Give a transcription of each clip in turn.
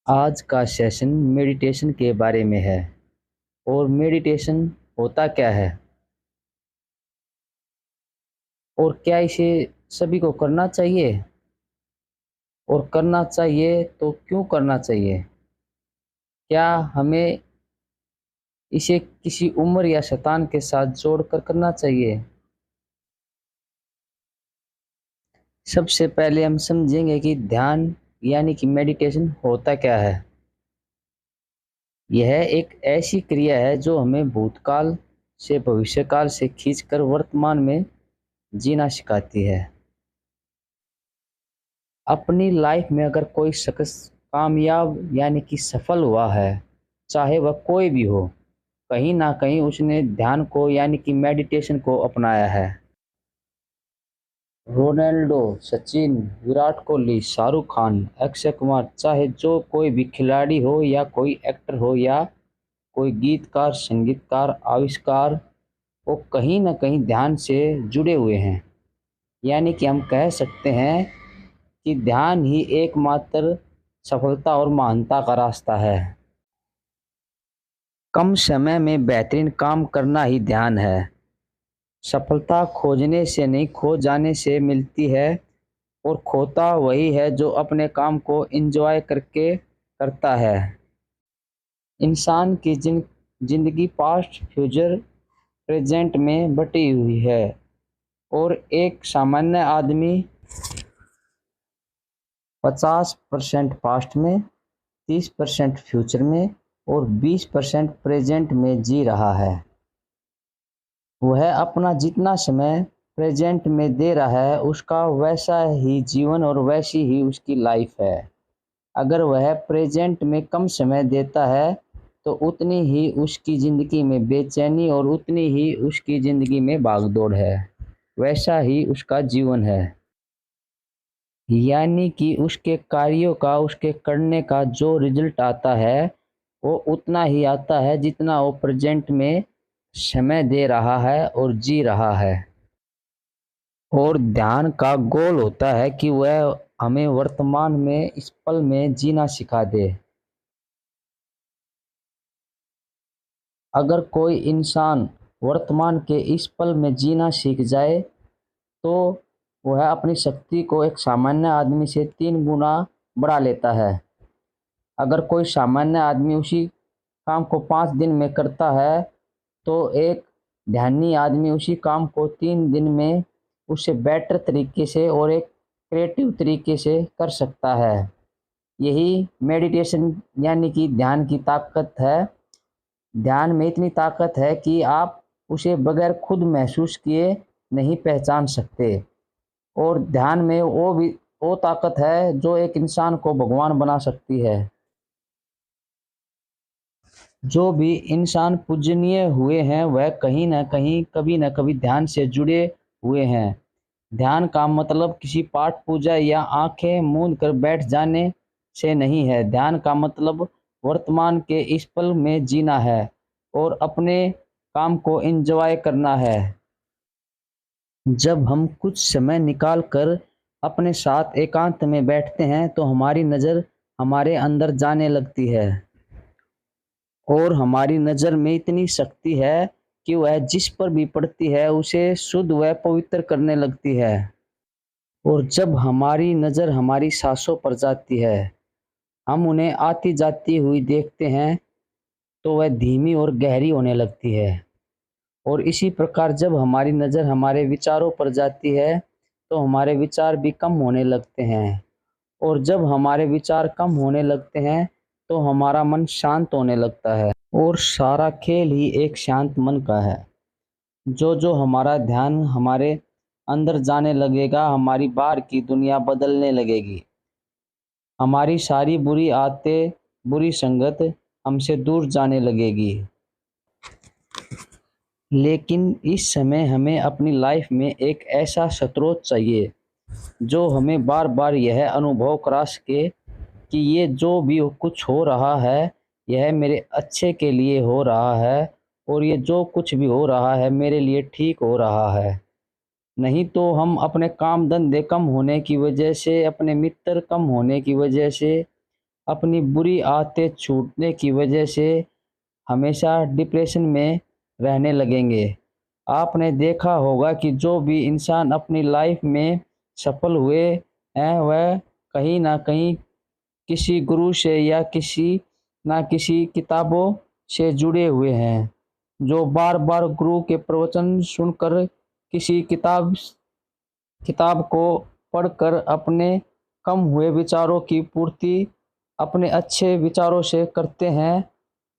आज का session meditation के बारे में है। और मेडिटेशन होता क्या है और क्या इसे सभी को करना चाहिए, और करना चाहिए तो क्यों करना चाहिए? क्या हमें इसे किसी उम्र या शैतान के साथ जोड़कर करना चाहिए? सबसे पहले हम समझेंगे कि ध्यान यानी कि मेडिटेशन होता क्या है। यह एक ऐसी क्रिया है जो हमें भूतकाल से भविष्यकाल से खींचकर वर्तमान में जीना सिखाती है। अपनी लाइफ में अगर कोई शख्स कामयाब यानी कि सफल हुआ है, चाहे वह कोई भी हो, कहीं ना कहीं उसने ध्यान को यानी कि मेडिटेशन को अपनाया है। रोनाल्डो, सचिन, विराट कोहली, शाहरुख खान, अक्षय कुमार, चाहे जो कोई भी खिलाड़ी हो या कोई एक्टर हो या कोई गीतकार, संगीतकार, आविष्कार, वो कहीं ना कहीं ध्यान से जुड़े हुए हैं। यानी कि हम कह सकते हैं कि ध्यान ही एकमात्र सफलता और महानता का रास्ता है। कम समय में बेहतरीन काम करना ही ध्यान है। सफलता खोजने से नहीं, खो जाने से मिलती है, और खोता वही है जो अपने काम को एंजॉय करके करता है। इंसान की जिंदगी पास्ट, फ्यूचर, प्रेजेंट में बटी हुई है, और एक सामान्य आदमी 50% पास्ट में, 30% फ्यूचर में और 20% प्रेजेंट में जी रहा है। वह अपना जितना समय प्रेजेंट में दे रहा है, उसका वैसा ही जीवन और वैसी ही उसकी लाइफ है। अगर वह प्रेजेंट में कम समय देता है तो उतनी ही उसकी ज़िंदगी में बेचैनी और उतनी ही उसकी ज़िंदगी में भागदौड़ है। वैसा ही उसका जीवन है। यानी कि उसके कार्यों का, उसके करने का जो रिजल्ट आता है, वो उतना ही आता है जितना वो प्रेजेंट में समय दे रहा है और जी रहा है। और ध्यान का गोल होता है कि वह हमें वर्तमान में इस पल में जीना सिखा दे। अगर कोई इंसान वर्तमान के इस पल में जीना सीख जाए, तो वह अपनी शक्ति को एक सामान्य आदमी से 3 गुना बढ़ा लेता है। अगर कोई सामान्य आदमी उसी काम को 5 दिन में करता है, तो एक ध्यानी आदमी उसी काम को 3 दिन में उससे बेटर तरीके से और एक क्रिएटिव तरीके से कर सकता है। यही मेडिटेशन यानी कि ध्यान की ताकत है। ध्यान में इतनी ताकत है कि आप उसे बगैर खुद महसूस किए नहीं पहचान सकते। और ध्यान में वो ताकत है जो एक इंसान को भगवान बना सकती है। जो भी इंसान पूजनीय हुए हैं वह कहीं न कहीं, कभी न कभी ध्यान से जुड़े हुए हैं। ध्यान का मतलब किसी पाठ पूजा या आंखें मूंद कर बैठ जाने से नहीं है। ध्यान का मतलब वर्तमान के इस पल में जीना है और अपने काम को एंजॉय करना है। जब हम कुछ समय निकाल कर अपने साथ एकांत में बैठते हैं तो हमारी नज़र हमारे अंदर जाने लगती है, और हमारी नज़र में इतनी शक्ति है कि वह जिस पर भी पड़ती है उसे शुद्ध व पवित्र करने लगती है। और जब हमारी नज़र हमारी सांसों पर जाती है, हम उन्हें आती जाती हुई देखते हैं, तो वह धीमी और गहरी होने लगती है। और इसी प्रकार जब हमारी नज़र हमारे विचारों पर जाती है, तो हमारे विचार भी कम होने लगते हैं। और जब हमारे विचार कम होने लगते हैं, तो हमारा मन शांत होने लगता है। और सारा खेल ही एक शांत मन का है। जो जो हमारा ध्यान हमारे अंदर जाने लगेगा, हमारी बाहर की दुनिया बदलने लगेगी। हमारी सारी बुरी आदतें, बुरी संगत हमसे दूर जाने लगेगी। लेकिन इस समय हमें अपनी लाइफ में एक ऐसा स्रोत चाहिए जो हमें बार बार यह अनुभव करा सके कि ये जो भी कुछ हो रहा है, यह मेरे अच्छे के लिए हो रहा है, और ये जो कुछ भी हो रहा है मेरे लिए ठीक हो रहा है। नहीं तो हम अपने काम धंधे कम होने की वजह से, अपने मित्र कम होने की वजह से, अपनी बुरी आदतें छूटने की वजह से हमेशा डिप्रेशन में रहने लगेंगे। आपने देखा होगा कि जो भी इंसान अपनी लाइफ में सफल हुए हैं, वह कहीं न कहीं किसी गुरु से या किसी न किसी किताबों से जुड़े हुए हैं। जो बार-बार गुरु के प्रवचन सुनकर किसी किताब को पढ़कर अपने कम हुए विचारों की पूर्ति अपने अच्छे विचारों से करते हैं।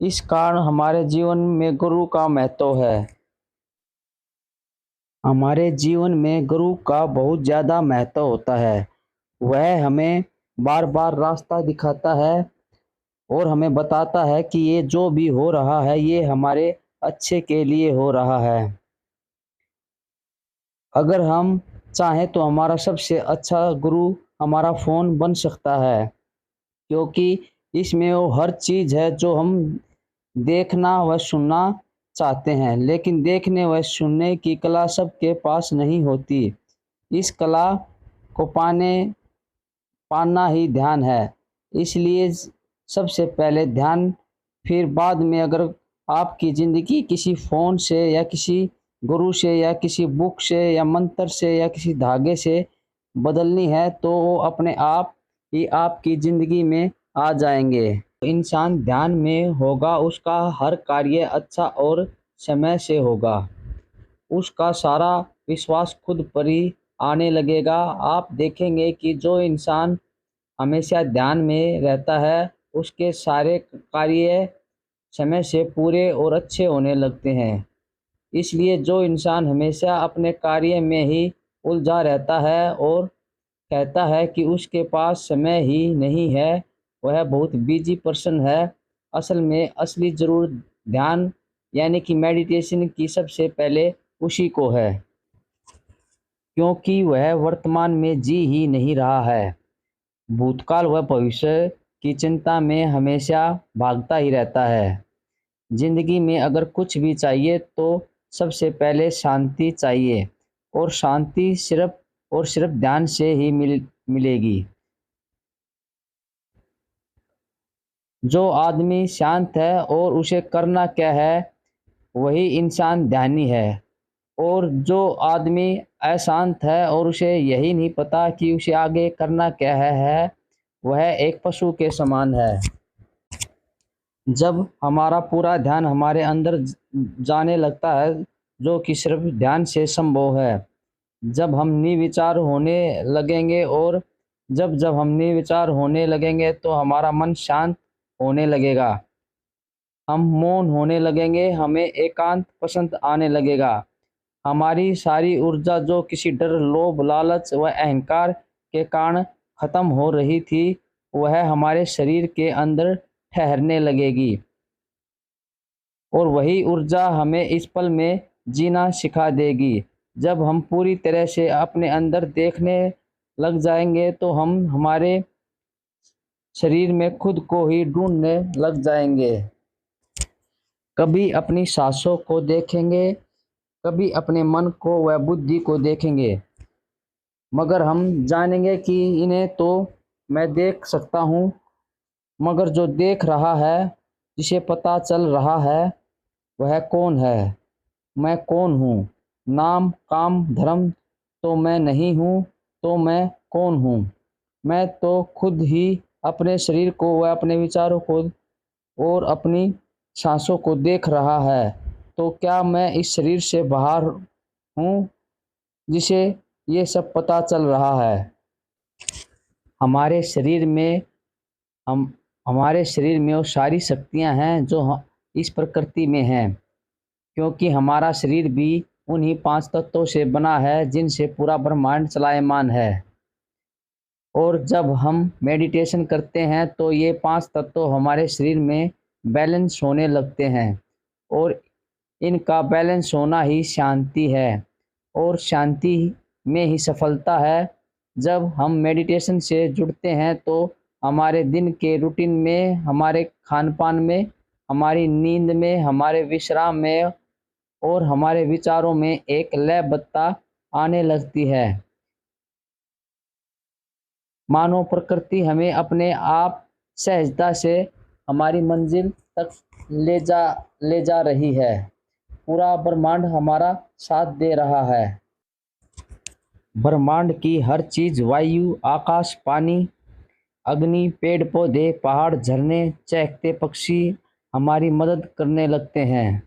इस कारण हमारे जीवन में गुरु का महत्व है। हमारे जीवन में गुरु का बहुत ज़्यादा महत्व होता है। वह हमें बार-बार रास्ता दिखाता है और हमें बताता है कि ये जो भी हो रहा है, ये हमारे अच्छे के लिए हो रहा है। अगर हम चाहें तो हमारा सबसे अच्छा गुरु हमारा फ़ोन बन सकता है, क्योंकि इसमें वो हर चीज़ है जो हम देखना व सुनना चाहते हैं, लेकिन देखने व सुनने की कला सबके पास नहीं होती। इस कला को पाना ही ध्यान है। इसलिए सबसे पहले ध्यान, फिर बाद में अगर आपकी ज़िंदगी किसी फ़ोन से या किसी गुरु से या किसी बुक से या मंत्र से या किसी धागे से बदलनी है, तो वो अपने आप ही आपकी ज़िंदगी में आ जाएँगे। इंसान ध्यान में होगा, उसका हर कार्य अच्छा और समय से होगा। उसका सारा विश्वास खुद पर ही आने लगेगा। आप देखेंगे कि जो इंसान हमेशा ध्यान में रहता है, उसके सारे कार्य समय से पूरे और अच्छे होने लगते हैं। इसलिए जो इंसान हमेशा अपने कार्य में ही उलझा रहता है और कहता है कि उसके पास समय ही नहीं है, वह बहुत बिज़ी पर्सन है। असल में असली ज़रूरत ध्यान यानी कि मेडिटेशन की सबसे पहले उसी को है, क्योंकि वह वर्तमान में जी ही नहीं रहा है। भूतकाल व भविष्य की चिंता में हमेशा भागता ही रहता है। ज़िंदगी में अगर कुछ भी चाहिए तो सबसे पहले शांति चाहिए, और शांति सिर्फ़ और सिर्फ़ ध्यान से ही मिलेगी। जो आदमी शांत है और उसे करना क्या है, वही इंसान ध्यानी है। और जो आदमी अशांत है और उसे यही नहीं पता कि उसे आगे करना क्या है, वह एक पशु के समान है। जब हमारा पूरा ध्यान हमारे अंदर जाने लगता है, जो कि सिर्फ ध्यान से संभव है, जब हम निर्विचार होने लगेंगे, और जब हम निर्विचार होने लगेंगे तो हमारा मन शांत होने लगेगा। हम मौन होने लगेंगे, हमें एकांत पसंद आने लगेगा। हमारी सारी ऊर्जा जो किसी डर, लोभ, लालच व अहंकार के कारण खत्म हो रही थी, वह हमारे शरीर के अंदर ठहरने लगेगी, और वही ऊर्जा हमें इस पल में जीना सिखा देगी। जब हम पूरी तरह से अपने अंदर देखने लग जाएंगे, तो हम हमारे शरीर में खुद को ही ढूंढने लग जाएंगे। कभी अपनी सांसों को देखेंगे, कभी अपने मन को व बुद्धि को देखेंगे, मगर हम जानेंगे कि इन्हें तो मैं देख सकता हूँ, मगर जो देख रहा है, जिसे पता चल रहा है, वह कौन है? मैं कौन हूँ? नाम, काम, धर्म तो मैं नहीं हूँ, तो मैं कौन हूँ? मैं तो खुद ही अपने शरीर को व अपने विचारों को और अपनी सांसों को देख रहा है। तो क्या मैं इस शरीर से बाहर हूँ, जिसे ये सब पता चल रहा है? हमारे शरीर में हम हमारे शरीर में वो सारी शक्तियाँ हैं जो इस प्रकृति में हैं, क्योंकि हमारा शरीर भी उन्हीं 5 तत्वों से बना है जिनसे पूरा ब्रह्मांड चलायमान है। और जब हम मेडिटेशन करते हैं तो ये 5 तत्व हमारे शरीर में बैलेंस होने लगते हैं, और इनका बैलेंस होना ही शांति है, और शांति में ही सफलता है। जब हम मेडिटेशन से जुड़ते हैं तो हमारे दिन के रूटीन में, हमारे खान-पान में, हमारी नींद में, हमारे विश्राम में और हमारे विचारों में एक लयबद्धता आने लगती है। मानो प्रकृति हमें अपने आप सहजता से हमारी मंजिल तक ले जा रही है। पूरा ब्रह्मांड हमारा साथ दे रहा है। ब्रह्मांड की हर चीज, वायु, आकाश, पानी, अग्नि, पेड़ पौधे, पहाड़, झरने, चहकते पक्षी हमारी मदद करने लगते हैं।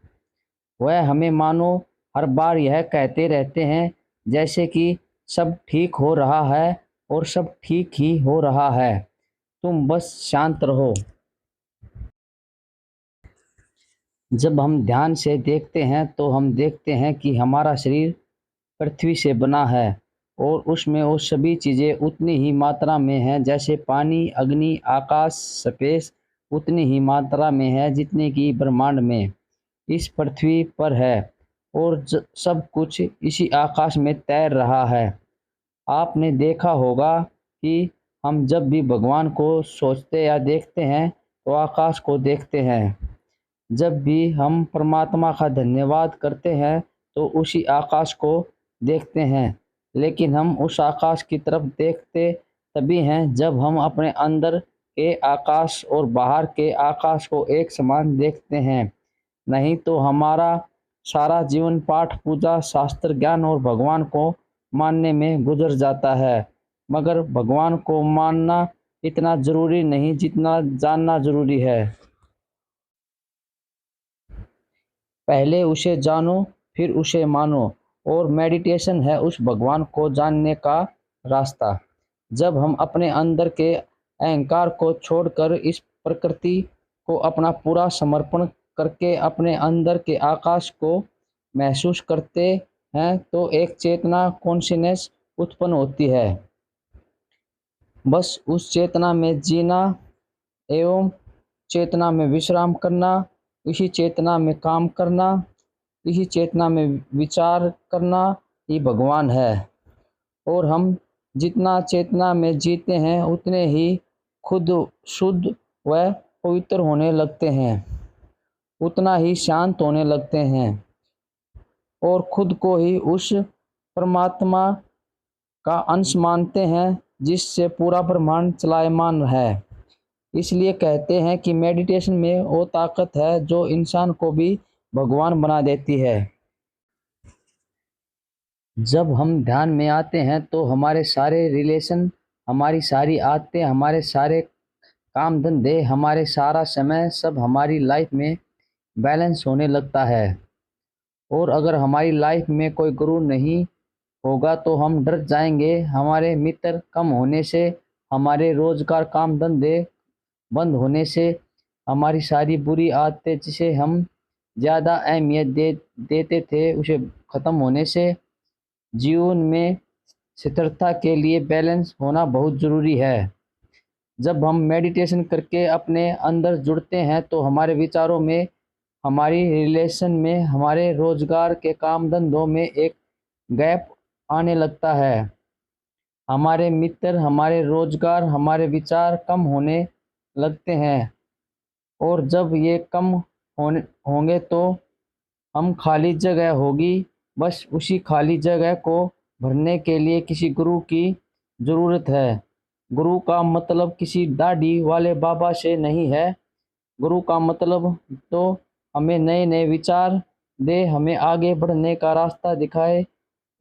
वह हमें मानो हर बार यह कहते रहते हैं जैसे कि सब ठीक हो रहा है और सब ठीक ही हो रहा है, तुम बस शांत रहो। जब हम ध्यान से देखते हैं तो हम देखते हैं कि हमारा शरीर पृथ्वी से बना है और उसमें वो सभी चीज़ें उतनी ही मात्रा में हैं जैसे पानी, अग्नि, आकाश, स्पेस उतनी ही मात्रा में है जितनी कि ब्रह्मांड में इस पृथ्वी पर है। और सब कुछ इसी आकाश में तैर रहा है। आपने देखा होगा कि हम जब भी भगवान को सोचते या देखते हैं तो आकाश को देखते हैं। जब भी हम परमात्मा का धन्यवाद करते हैं तो उसी आकाश को देखते हैं। लेकिन हम उस आकाश की तरफ देखते तभी हैं जब हम अपने अंदर के आकाश और बाहर के आकाश को एक समान देखते हैं। नहीं तो हमारा सारा जीवन पाठ, पूजा, शास्त्र ज्ञान और भगवान को मानने में गुजर जाता है। मगर भगवान को मानना इतना ज़रूरी नहीं जितना जानना ज़रूरी है। पहले उसे जानो फिर उसे मानो, और मेडिटेशन है उस भगवान को जानने का रास्ता। जब हम अपने अंदर के अहंकार को छोड़कर इस प्रकृति को अपना पूरा समर्पण करके अपने अंदर के आकाश को महसूस करते हैं तो एक चेतना, कॉन्शियसनेस उत्पन्न होती है। बस उस चेतना में जीना एवं चेतना में विश्राम करना, इसी चेतना में काम करना, इसी चेतना में विचार करना ही भगवान है। और हम जितना चेतना में जीते हैं उतने ही खुद शुद्ध व पवित्र होने लगते हैं, उतना ही शांत होने लगते हैं और खुद को ही उस परमात्मा का अंश मानते हैं जिससे पूरा ब्रह्मांड चलायमान है। इसलिए कहते हैं कि मेडिटेशन में वो ताकत है जो इंसान को भी भगवान बना देती है। जब हम ध्यान में आते हैं तो हमारे सारे रिलेशन, हमारी सारी आदतें, हमारे सारे काम धंधे, हमारे सारा समय सब हमारी लाइफ में बैलेंस होने लगता है। और अगर हमारी लाइफ में कोई गुरु नहीं होगा तो हम डर जाएंगे, हमारे मित्र कम होने से, हमारे रोजगार काम धंधे बंद होने से, हमारी सारी बुरी आदतें जिसे हम ज़्यादा अहमियत देते थे उसे ख़त्म होने से। जीवन में स्थिरता के लिए बैलेंस होना बहुत ज़रूरी है। जब हम मेडिटेशन करके अपने अंदर जुड़ते हैं तो हमारे विचारों में, हमारी रिलेशन में, हमारे रोजगार के काम धंधों में एक गैप आने लगता है। हमारे मित्र, हमारे रोजगार, हमारे विचार कम होने लगते हैं और जब ये कम होंगे तो हम खाली जगह होगी। बस उसी खाली जगह को भरने के लिए किसी गुरु की ज़रूरत है। गुरु का मतलब किसी दाढ़ी वाले बाबा से नहीं है। गुरु का मतलब तो हमें नए नए विचार दे, हमें आगे बढ़ने का रास्ता दिखाए।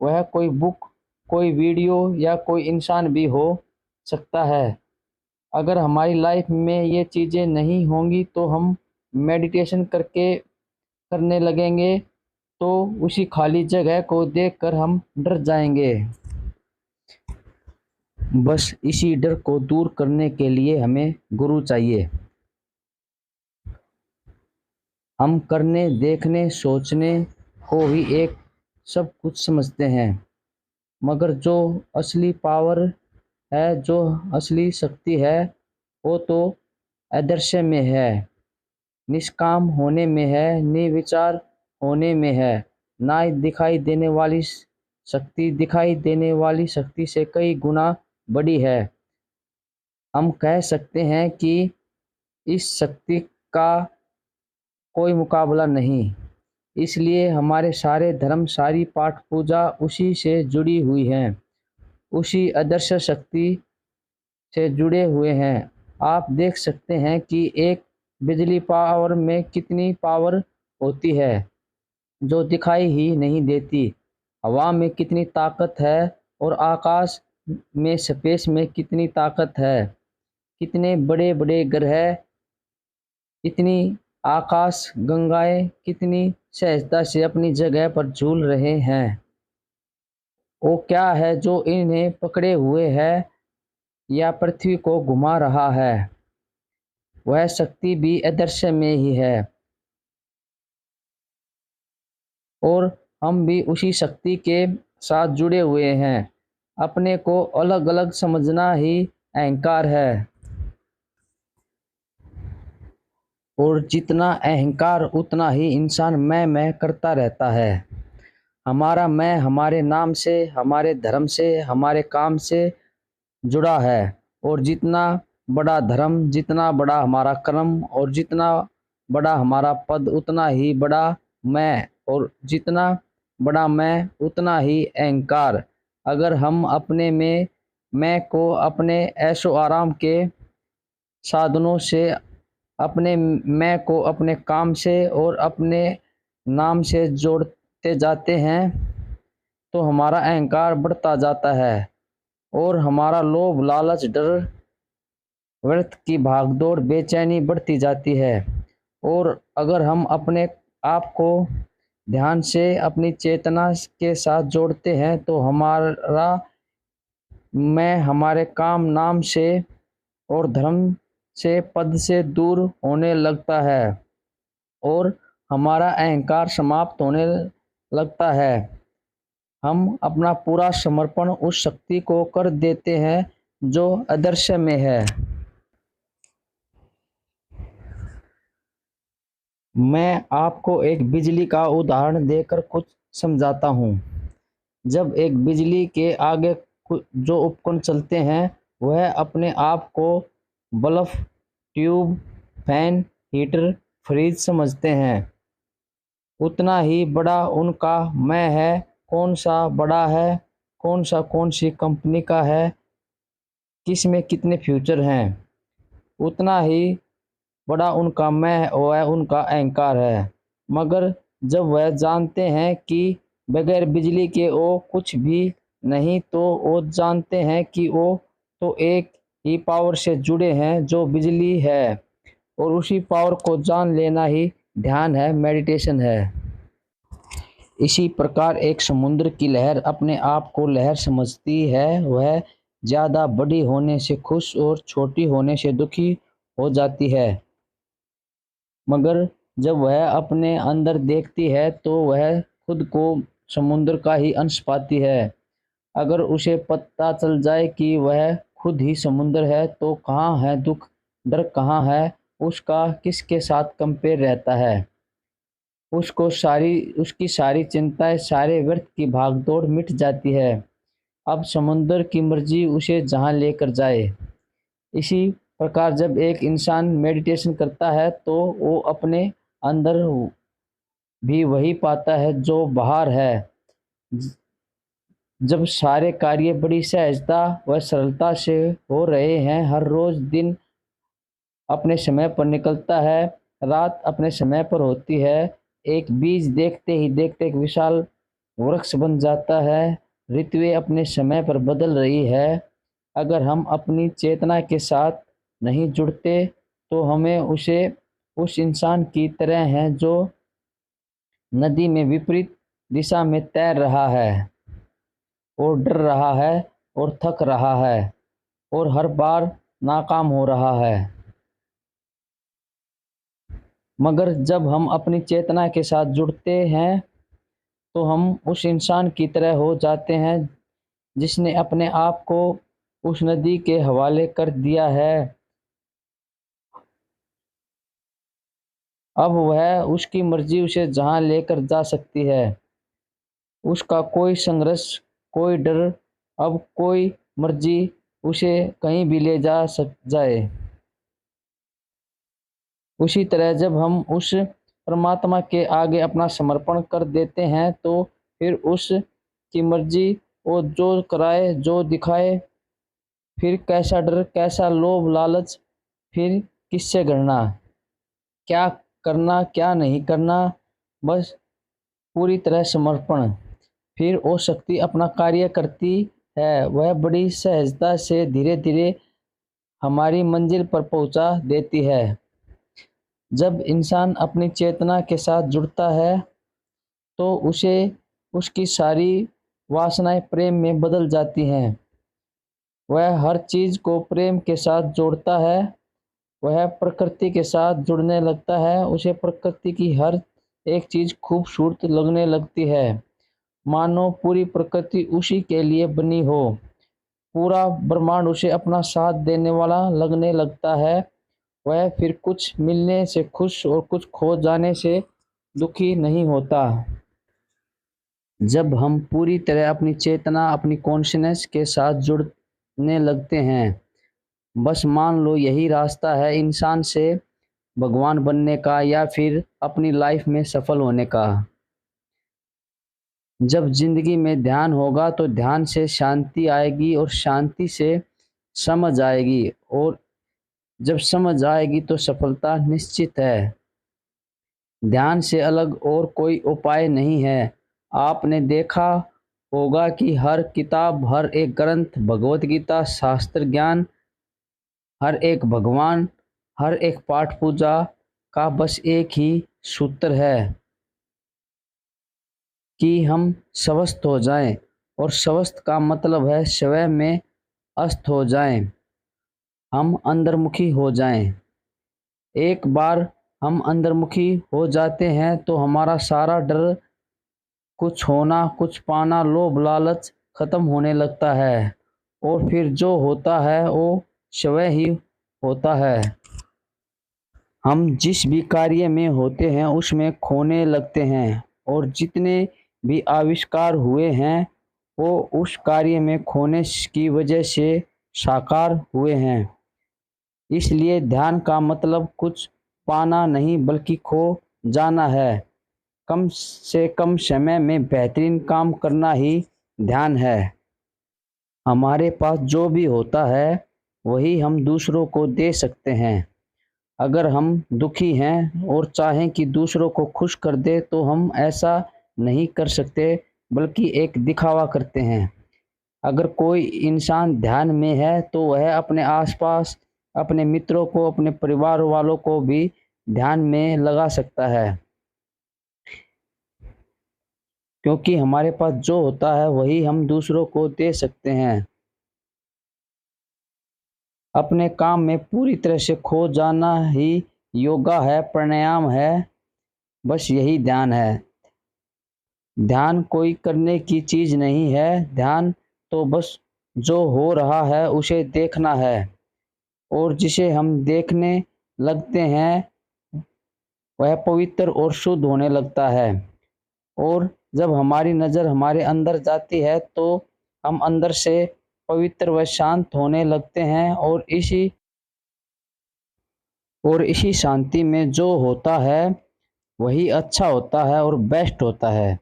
वह कोई बुक, कोई वीडियो या कोई इंसान भी हो सकता है। अगर हमारी लाइफ में ये चीज़ें नहीं होंगी तो हम मेडिटेशन करने लगेंगे तो उसी खाली जगह को देखकर हम डर जाएंगे। बस इसी डर को दूर करने के लिए हमें गुरु चाहिए। हम करने, देखने, सोचने को ही एक सब कुछ समझते हैं, मगर जो असली पावर है, जो असली शक्ति है, वो तो अदृश्य में है, निष्काम होने में है, निर्विचार होने में है। ना दिखाई देने वाली शक्ति दिखाई देने वाली शक्ति से कई गुना बड़ी है। हम कह सकते हैं कि इस शक्ति का कोई मुकाबला नहीं। इसलिए हमारे सारे धर्म, सारी पाठ पूजा उसी से जुड़ी हुई हैं, उसी अदृश्य शक्ति से जुड़े हुए हैं। आप देख सकते हैं कि एक बिजली पावर में कितनी पावर होती है जो दिखाई ही नहीं देती। हवा में कितनी ताकत है और आकाश में स्पेस में कितनी ताकत है। कितने बड़े बड़े ग्रह, इतनी आकाश गंगाएं कितनी सहजता से अपनी जगह पर झूल रहे हैं। वो क्या है जो इन्हें पकड़े हुए है या पृथ्वी को घुमा रहा है। वह शक्ति भी अदृश्य में ही है और हम भी उसी शक्ति के साथ जुड़े हुए हैं। अपने को अलग अलग समझना ही अहंकार है और जितना अहंकार उतना ही इंसान मैं करता रहता है। हमारा मैं हमारे नाम से, हमारे धर्म से, हमारे काम से जुड़ा है और जितना बड़ा धर्म, जितना बड़ा हमारा कर्म और जितना बड़ा हमारा पद उतना ही बड़ा मैं और जितना बड़ा मैं उतना ही अहंकार। अगर हम अपने में मैं को अपने ऐशो आराम के साधनों से, अपने मैं को अपने काम से और अपने नाम से जोड़ते जाते हैं तो हमारा अहंकार बढ़ता जाता है और हमारा लोभ, लालच, डर, व्यर्थ की भागदौड़, बेचैनी बढ़ती जाती है। और अगर हम अपने आप को ध्यान से अपनी चेतना के साथ जोड़ते हैं तो हमारा मैं हमारे काम, नाम से और धर्म से, पद से दूर होने लगता है और हमारा अहंकार समाप्त होने लगता है। हम अपना पूरा समर्पण उस शक्ति को कर देते हैं जो अदृश्य में है। मैं आपको एक बिजली का उदाहरण देकर कुछ समझाता हूँ। जब एक बिजली के आगे जो उपकरण चलते हैं वह अपने आप को bulb, tube, fan, heater, fridge समझते हैं। उतना ही बड़ा उनका मैं है। कौन सा बड़ा है, कौन सी कंपनी का है, किस में कितने फ्यूचर हैं, उतना ही बड़ा उनका मैं वह उनका अहंकार है। मगर जब वह जानते हैं कि बगैर बिजली के वो कुछ भी नहीं, तो वो जानते हैं कि वो तो एक ही पावर से जुड़े हैं जो बिजली है और उसी पावर को जान लेना ही ध्यान है, मेडिटेशन है। इसी प्रकार एक समुद्र की लहर अपने आप को लहर समझती है। वह ज़्यादा बड़ी होने से खुश और छोटी होने से दुखी हो जाती है। मगर जब वह अपने अंदर देखती है तो वह खुद को समुद्र का ही अंश पाती है। अगर उसे पता चल जाए कि वह खुद ही समुद्र है तो कहाँ है दुख, डर कहाँ है, उसका किसके साथ कंपेयर रहता है। उसकी सारी चिंताएं, सारे व्यर्थ की भागदौड़ मिट जाती है। अब समुद्र की मर्जी उसे जहाँ लेकर जाए। इसी प्रकार जब एक इंसान मेडिटेशन करता है तो वो अपने अंदर भी वही पाता है जो बाहर है। जब सारे कार्य बड़ी सहजता व सरलता से हो रहे हैं, हर रोज दिन अपने समय पर निकलता है, रात अपने समय पर होती है, एक बीज देखते ही देखते एक विशाल वृक्ष बन जाता है, ऋतुएं अपने समय पर बदल रही है। अगर हम अपनी चेतना के साथ नहीं जुड़ते तो हमें उस इंसान की तरह हैं जो नदी में विपरीत दिशा में तैर रहा है और डर रहा है और थक रहा है और हर बार नाकाम हो रहा है। मगर जब हम अपनी चेतना के साथ जुड़ते हैं तो हम उस इंसान की तरह हो जाते हैं जिसने अपने आप को उस नदी के हवाले कर दिया है। अब वह उसकी मर्जी उसे जहाँ लेकर जा सकती है। उसका कोई संघर्ष, कोई डर, अब कोई मर्जी उसे कहीं भी ले जा जाए। उसी तरह जब हम उस परमात्मा के आगे अपना समर्पण कर देते हैं तो फिर उस की मर्जी वो जो कराए, जो दिखाए, फिर कैसा डर, कैसा लोभ, लालच फिर किससे डरना, क्या करना क्या नहीं करना, बस पूरी तरह समर्पण। फिर वो शक्ति अपना कार्य करती है, वह बड़ी सहजता से धीरे धीरे हमारी मंजिल पर पहुंचा देती है। जब इंसान अपनी चेतना के साथ जुड़ता है तो उसे उसकी सारी वासनाएं प्रेम में बदल जाती हैं। वह हर चीज को प्रेम के साथ जोड़ता है, वह प्रकृति के साथ जुड़ने लगता है, उसे प्रकृति की हर एक चीज खूबसूरत लगने लगती है, मानो पूरी प्रकृति उसी के लिए बनी हो। पूरा ब्रह्मांड उसे अपना साथ देने वाला लगने लगता है। वह फिर कुछ मिलने से खुश और कुछ खो जाने से दुखी नहीं होता। जब हम पूरी तरह अपनी चेतना, अपनी कॉन्शियसनेस के साथ जुड़ने लगते हैं, बस मान लो यही रास्ता है इंसान से भगवान बनने का या फिर अपनी लाइफ में सफल होने का। जब जिंदगी में ध्यान होगा तो ध्यान से शांति आएगी और शांति से समझ आएगी, और जब समझ आएगी तो सफलता निश्चित है। ध्यान से अलग और कोई उपाय नहीं है। आपने देखा होगा कि हर किताब, हर एक ग्रंथ, भगवत गीता, शास्त्र ज्ञान, हर एक भगवान, हर एक पाठ पूजा का बस एक ही सूत्र है कि हम स्वस्थ हो जाएं, और स्वस्थ का मतलब है स्वयं में अस्त हो जाएं, हम अंतर्मुखी हो जाएं। एक बार हम अंतर्मुखी हो जाते हैं तो हमारा सारा डर, कुछ होना, कुछ पाना, लोभ लालच खत्म होने लगता है, और फिर जो होता है वो स्वयं ही होता है। हम जिस भी कार्य में होते हैं उसमें खोने लगते हैं, और जितने भी आविष्कार हुए हैं वो उस कार्य में खोने की वजह से साकार हुए हैं। इसलिए ध्यान का मतलब कुछ पाना नहीं बल्कि खो जाना है। कम से कम समय में बेहतरीन काम करना ही ध्यान है। हमारे पास जो भी होता है वही हम दूसरों को दे सकते हैं। अगर हम दुखी हैं और चाहें कि दूसरों को खुश कर दे तो हम ऐसा नहीं कर सकते, बल्कि एक दिखावा करते हैं। अगर कोई इंसान ध्यान में है तो वह अपने आसपास, अपने मित्रों को, अपने परिवार वालों को भी ध्यान में लगा सकता है, क्योंकि हमारे पास जो होता है वही हम दूसरों को दे सकते हैं। अपने काम में पूरी तरह से खो जाना ही योगा है, प्राणायाम है, बस यही ध्यान है। ध्यान कोई करने की चीज नहीं है, ध्यान तो बस जो हो रहा है उसे देखना है, और जिसे हम देखने लगते हैं वह पवित्र और शुद्ध होने लगता है। और जब हमारी नज़र हमारे अंदर जाती है तो हम अंदर से पवित्र व शांत होने लगते हैं, और इसी शांति में जो होता है वही अच्छा होता है और बेस्ट होता है।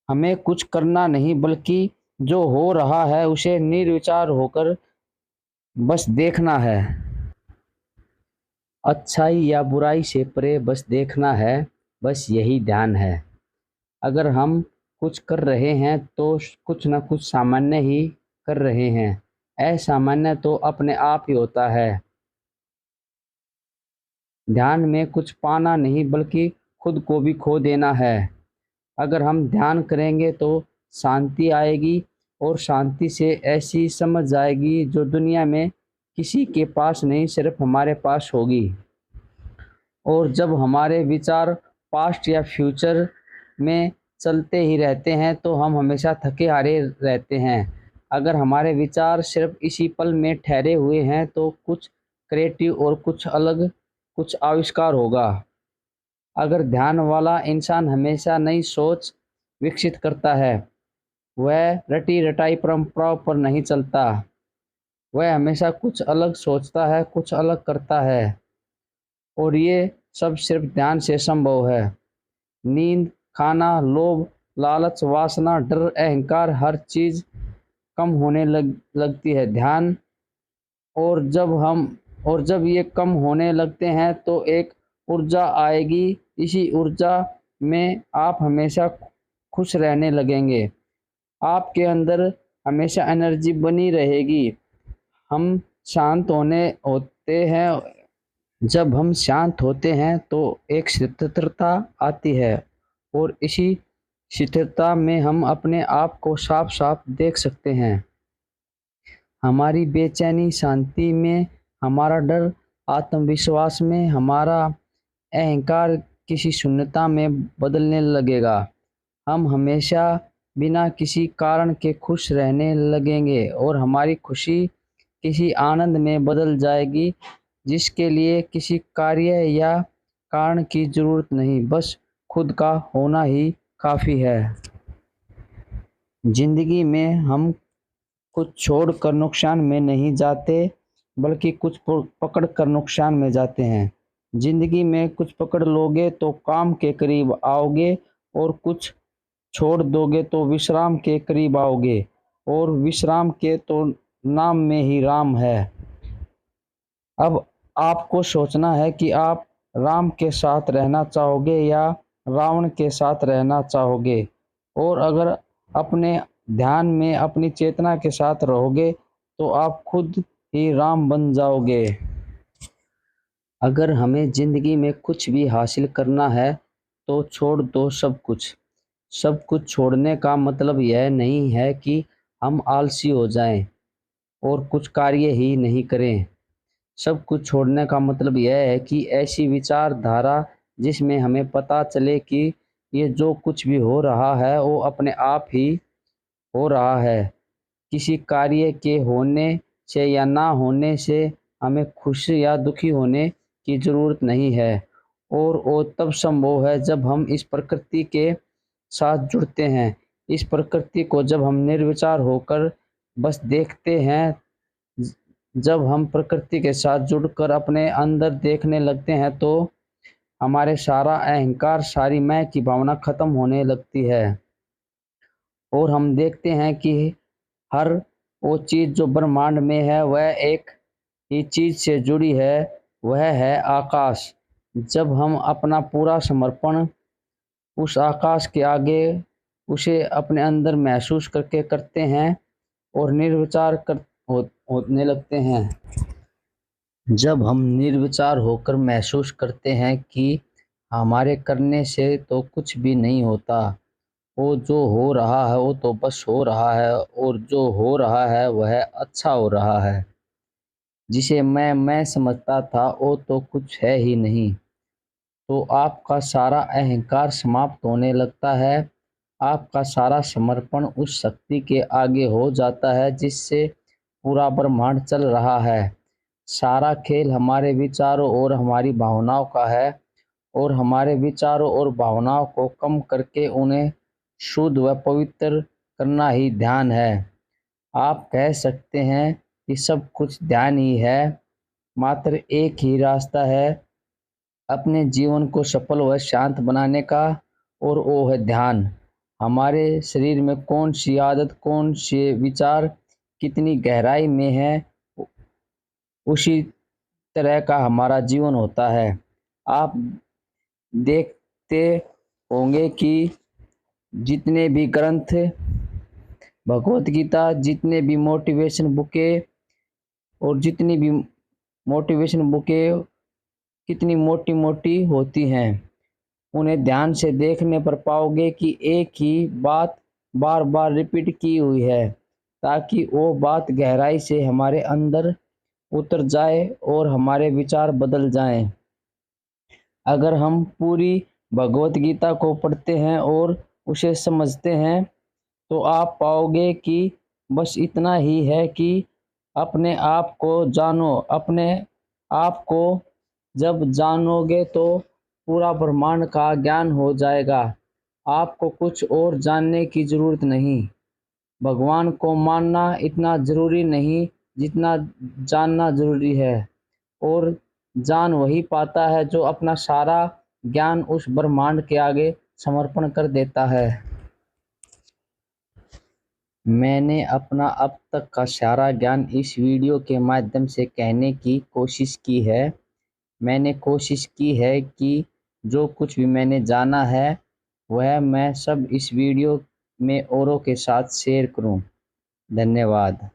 हमें कुछ करना नहीं बल्कि जो हो रहा है उसे निर्विचार होकर बस देखना है। अच्छाई या बुराई से परे बस देखना है, बस यही ध्यान है। अगर हम कुछ कर रहे हैं तो कुछ न कुछ सामान्य ही कर रहे हैं। असामान्य तो अपने आप ही होता है। ध्यान में कुछ पाना नहीं बल्कि खुद को भी खो देना है। अगर हम ध्यान करेंगे तो शांति आएगी, और शांति से ऐसी समझ आएगी जो दुनिया में किसी के पास नहीं, सिर्फ हमारे पास होगी। और जब हमारे विचार पास्ट या फ्यूचर में चलते ही रहते हैं तो हम हमेशा थके हारे रहते हैं। अगर हमारे विचार सिर्फ इसी पल में ठहरे हुए हैं तो कुछ क्रिएटिव और कुछ अलग, कुछ आविष्कार होगा। अगर ध्यान वाला इंसान हमेशा नई सोच विकसित करता है, वह रटी रटाई परंपराओं पर नहीं चलता, वह हमेशा कुछ अलग सोचता है, कुछ अलग करता है, और ये सब सिर्फ ध्यान से संभव है। नींद, खाना, लोभ, लालच, वासना, डर, अहंकार, हर चीज कम होने लगती है ध्यान। और जब हम और जब ये कम होने लगते हैं तो एक ऊर्जा आएगी। इसी ऊर्जा में आप हमेशा खुश रहने लगेंगे। आपके अंदर हमेशा एनर्जी बनी रहेगी। हम शांत होते हैं। जब हम शांत होते हैं तो एक स्थिरता आती है और इसी स्थिरता में हम अपने आप को साफ साफ देख सकते हैं। हमारी बेचैनी शांति में, हमारा डर आत्मविश्वास में, हमारा अहंकार किसी शून्यता में बदलने लगेगा। हम हमेशा बिना किसी कारण के खुश रहने लगेंगे और हमारी खुशी किसी आनंद में बदल जाएगी, जिसके लिए किसी कार्य या कारण की ज़रूरत नहीं, बस खुद का होना ही काफ़ी है। ज़िंदगी में हम कुछ छोड़कर नुकसान में नहीं जाते, बल्कि कुछ पकड़ कर नुकसान में जाते हैं। ज़िंदगी में कुछ पकड़ लोगे तो काम के करीब आओगे और कुछ छोड़ दोगे तो विश्राम के करीब आओगे, और विश्राम के तो नाम में ही राम है। अब आपको सोचना है कि आप राम के साथ रहना चाहोगे या रावण के साथ रहना चाहोगे। और अगर अपने ध्यान में अपनी चेतना के साथ रहोगे तो आप खुद ही राम बन जाओगे। अगर हमें ज़िंदगी में कुछ भी हासिल करना है तो छोड़ दो सब कुछ। सब कुछ छोड़ने का मतलब यह नहीं है कि हम आलसी हो जाएं और कुछ कार्य ही नहीं करें। सब कुछ छोड़ने का मतलब यह है कि ऐसी विचारधारा जिसमें हमें पता चले कि ये जो कुछ भी हो रहा है वो अपने आप ही हो रहा है। किसी कार्य के होने से या ना होने से हमें खुश या दुखी होने की ज़रूरत नहीं है। और वो तब संभव है जब हम इस प्रकृति के साथ जुड़ते हैं। इस प्रकृति को जब हम निर्विचार होकर बस देखते हैं, जब हम प्रकृति के साथ जुड़कर अपने अंदर देखने लगते हैं तो हमारे सारा अहंकार, सारी मैं की भावना खत्म होने लगती है। और हम देखते हैं कि हर वो चीज़ जो ब्रह्मांड में है वह एक ही चीज़ से जुड़ी है, वह है आकाश। जब हम अपना पूरा समर्पण उस आकाश के आगे उसे अपने अंदर महसूस करके करते हैं और निर्विचार होने लगते हैं। जब हम निर्विचार होकर महसूस करते हैं कि हमारे करने से तो कुछ भी नहीं होता, वो जो हो रहा है वो तो बस हो रहा है, और जो हो रहा है वह अच्छा हो रहा है। जिसे मैं समझता था वो तो कुछ है ही नहीं, तो आपका सारा अहंकार समाप्त होने लगता है। आपका सारा समर्पण उस शक्ति के आगे हो जाता है जिससे पूरा ब्रह्मांड चल रहा है। सारा खेल हमारे विचारों और हमारी भावनाओं का है, और हमारे विचारों और भावनाओं को कम करके उन्हें शुद्ध व पवित्र करना ही ध्यान है। आप कह सकते हैं कि सब कुछ ध्यान ही है। मात्र एक ही रास्ता है अपने जीवन को सफल व शांत बनाने का, और वो है ध्यान। हमारे शरीर में कौन सी आदत, कौन से विचार कितनी गहराई में है, उसी तरह का हमारा जीवन होता है। आप देखते होंगे कि जितने भी ग्रंथ, भगवत गीता, जितने भी मोटिवेशन बुकें और जितनी भी मोटिवेशन बुकें कितनी मोटी मोटी होती हैं, उन्हें ध्यान से देखने पर पाओगे कि एक ही बात बार बार रिपीट की हुई है, ताकि वो बात गहराई से हमारे अंदर उतर जाए और हमारे विचार बदल जाएं। अगर हम पूरी भगवत गीता को पढ़ते हैं और उसे समझते हैं तो आप पाओगे कि बस इतना ही है कि अपने आप को जानो। अपने आप को जब जानोगे तो पूरा ब्रह्मांड का ज्ञान हो जाएगा। आपको कुछ और जानने की ज़रूरत नहीं। भगवान को मानना इतना ज़रूरी नहीं जितना जानना ज़रूरी है, और जान वही पाता है जो अपना सारा ज्ञान उस ब्रह्मांड के आगे समर्पण कर देता है। मैंने अपना अब तक का सारा ज्ञान इस वीडियो के माध्यम से कहने की कोशिश की है। मैंने कोशिश की है कि जो कुछ भी मैंने जाना है वह मैं सब इस वीडियो में औरों के साथ शेयर करूं। धन्यवाद।